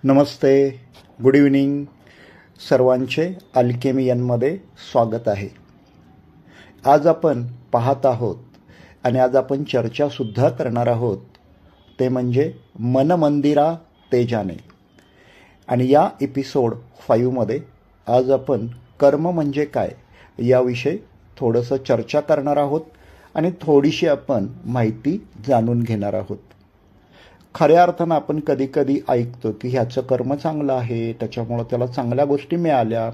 नमस्ते, good evening. सर्वांचे अल्केमियनमध्ये स्वागत आहे. आज आपण पाहत आहोत आणि आज आपण चर्चासुद्धा करणार आहोत ते म्हणजे मनमंदिरा तेजाने. आणि या एपिसोड 5मध्ये आज आपण कर्म म्हणजे काय याविषयी थोडंसं चर्चा करणार आहोत आणि थोडीशी आपण माहिती जाणून घेणार आहोत. खऱ्या अर्थानं आपण कधी कधी ऐकतो की ह्याचं कर्म चांगलं आहे, त्याच्यामुळं त्याला चांगल्या गोष्टी मिळाल्या.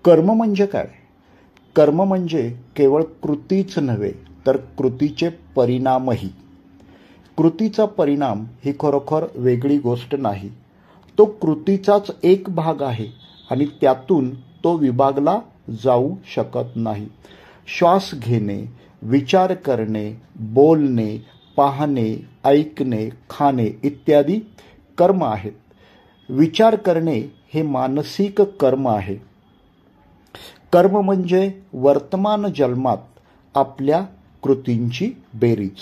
कर्म म्हणजे काय? कर्म म्हणजे केवळ कृतीच नव्हे तर कृतीचे परिणामही. कृतीचा परिणाम ही खरोखर वेगळी गोष्ट नाही, तो कृतीचाच एक भाग आहे आणि त्यातून तो विभागला जाऊ शकत नाही. श्वास घेणे, विचार करणे, बोलणे, पाहणे, ऐकणे, खाणे इत्यादी कर्म आहेत. विचार करणे हे मानसिक कर्म आहे. कर्म म्हणजे वर्तमान जन्मात आपल्या कृतींची बेरीज.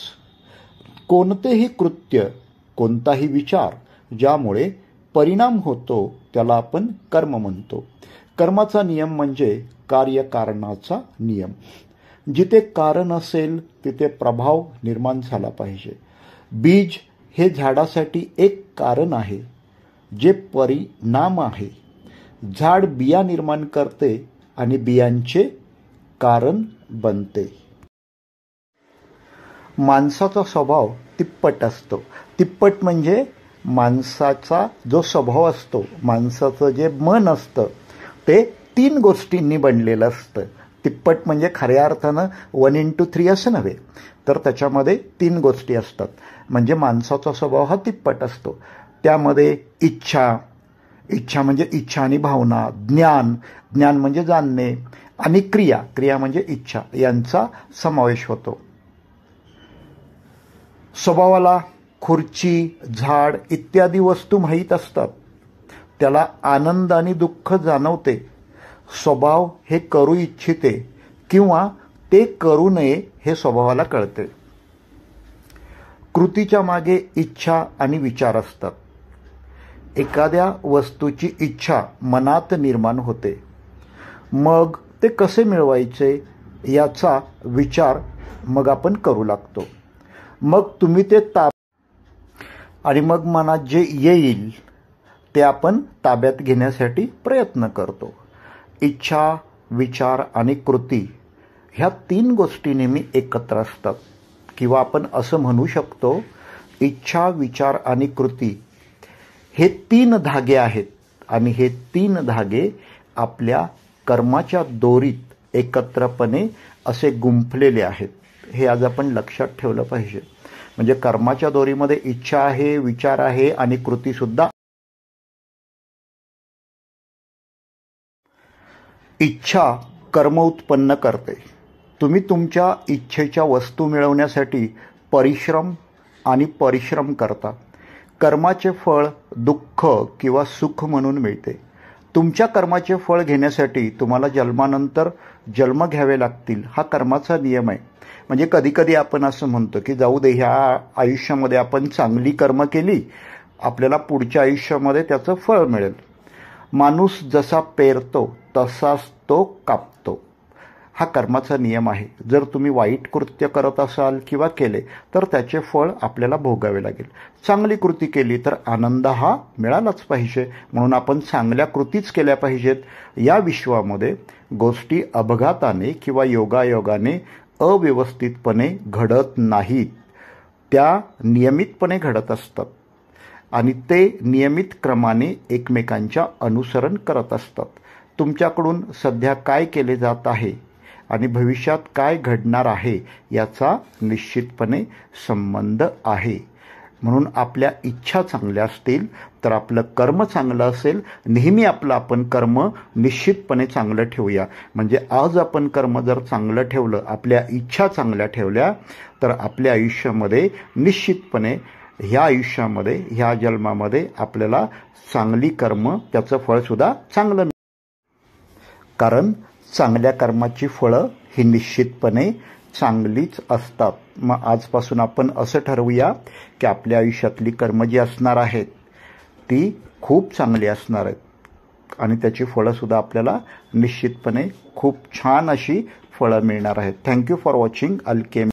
कोणतेही कृत्य, कोणताही विचार ज्यामुळे परिणाम होतो त्याला आपण कर्म म्हणतो. कर्माचा नियम म्हणजे कार्यकारणाचा नियम. जिथे कारण असेल तिथे प्रभाव निर्माण झाला पाहिजे. बीज हे झाडासाठी एक कारण आहे जे परिणाम आहे. झाड बिया निर्माण करते आणि बियांचे कारण बनते. माणसाचा स्वभाव तिप्पट असतो. तिप्पट म्हणजे माणसाचा जो स्वभाव असतो, माणसाचं जे मन असतं ते 3 गोष्टींनी बनलेलं असतं. तिप्पट म्हणजे खऱ्या अर्थानं 1 into 3 असं नव्हे, तर त्याच्यामध्ये 3 गोष्टी असतात. म्हणजे माणसाचा स्वभाव हा तिप्पट असतो. त्यामध्ये इच्छा, इच्छा म्हणजे इच्छा आणि भावना, ज्ञान, ज्ञान म्हणजे जाणणे, आणि क्रिया, क्रिया म्हणजे इच्छा, यांचा समावेश होतो. स्वभावाला खुर्ची, झाड इत्यादी वस्तू माहीत असतात. त्याला आनंद आणि दुःख जाणवते. स्वभाव हे करू इच्छिते किंवा ते करू नये हे स्वभावाला कळते. कृतीच्या मागे इच्छा आणि विचार असतात. एखाद्या वस्तूची इच्छा मनात निर्माण होते, मग ते कसे मिळवायचे याचा विचार मग आपण करू लागतो. मग तुम्ही ते आणि मग मनात जे येईल ते आपण ताब्यात घेण्यासाठी प्रयत्न करतो. इच्छा, विचार आणि कृती ह्या 3 गोष्टी नेहमी एकत्र असतात. किंवा आपण असं म्हणू शकतो, इच्छा, विचार आणि कृती हे 3 धागे आहेत आणि हे 3 धागे आपल्या कर्माच्या दोरीत एकत्रपणे असे गुंफलेले आहेत. हे आज आपण लक्षात ठेवलं पाहिजे. म्हणजे कर्माच्या दोरीमध्ये इच्छा आहे, विचार आहे आणि कृतीसुद्धा. इच्छा कर्म उत्पन्न करते. तुम्ही तुमच्या इच्छेच्या वस्तू मिळवण्यासाठी परिश्रम करता. कर्माचे फळ दुःख किंवा सुख म्हणून मिळते. तुमच्या कर्माचे फळ घेण्यासाठी तुम्हाला जन्मानंतर जन्म घ्यावे लागतील, हा कर्माचा नियम आहे. म्हणजे कधी कधी आपण असं म्हणतो की जाऊ दे, ह्या आयुष्यामध्ये आपण चांगली कर्म केली, आपल्याला पुढच्या आयुष्यामध्ये त्याचं फळ मिळेल. माणूस जसा पेरतो तसाच तो कापतो, हा कर्माचा नियम आहे. जर तुम्ही वाईट कृत्य करत असाल किंवा केले तर त्याचे फळ आपल्याला भोगावे लागेल. चांगली कृती केली तर आनंद हा मिळालाच पाहिजे, म्हणून आपण चांगल्या कृतीच केल्या पाहिजेत. या विश्वामध्ये गोष्टी अपघाताने किंवा योगायोगाने अव्यवस्थितपणे घडत नाहीत, त्या नियमितपणे घडत असतात आणि ते नियमित क्रमाने एकमेकांच्या अनुसरण करत असतात. तुमच्याकडून सध्या काय केले जात आहे आणि भविष्यात काय घडणार आहे याचा निश्चितपणे संबंध आहे. म्हणून आपल्या इच्छा चांगल्या असतील तर आपलं कर्म चांगलं असेल. नेहमी आपण कर्म निश्चितपणे चांगलं ठेवूया. म्हणजे आज आपण कर्म जर चांगलं ठेवलं, आपल्या इच्छा चांगल्या ठेवल्या, तर आपल्या आयुष्यामध्ये निश्चितपणे ह्या आयुष्यामध्ये, ह्या जन्मामध्ये आपल्याला चांगली कर्म, त्याचं फळसुद्धा चांगलं. कारण चांगल्या कर्माची फळं ही निश्चितपणे चांगलीच असतात. मग आजपासून आपण असं ठरवूया की आपल्या आयुष्यातली कर्म जी असणार आहेत ती खूप चांगली असणार आहेत आणि त्याची फळंसुद्धा आपल्याला निश्चितपणे खूप छान अशी फळं मिळणार आहेत. Thank you for watching Alchemy.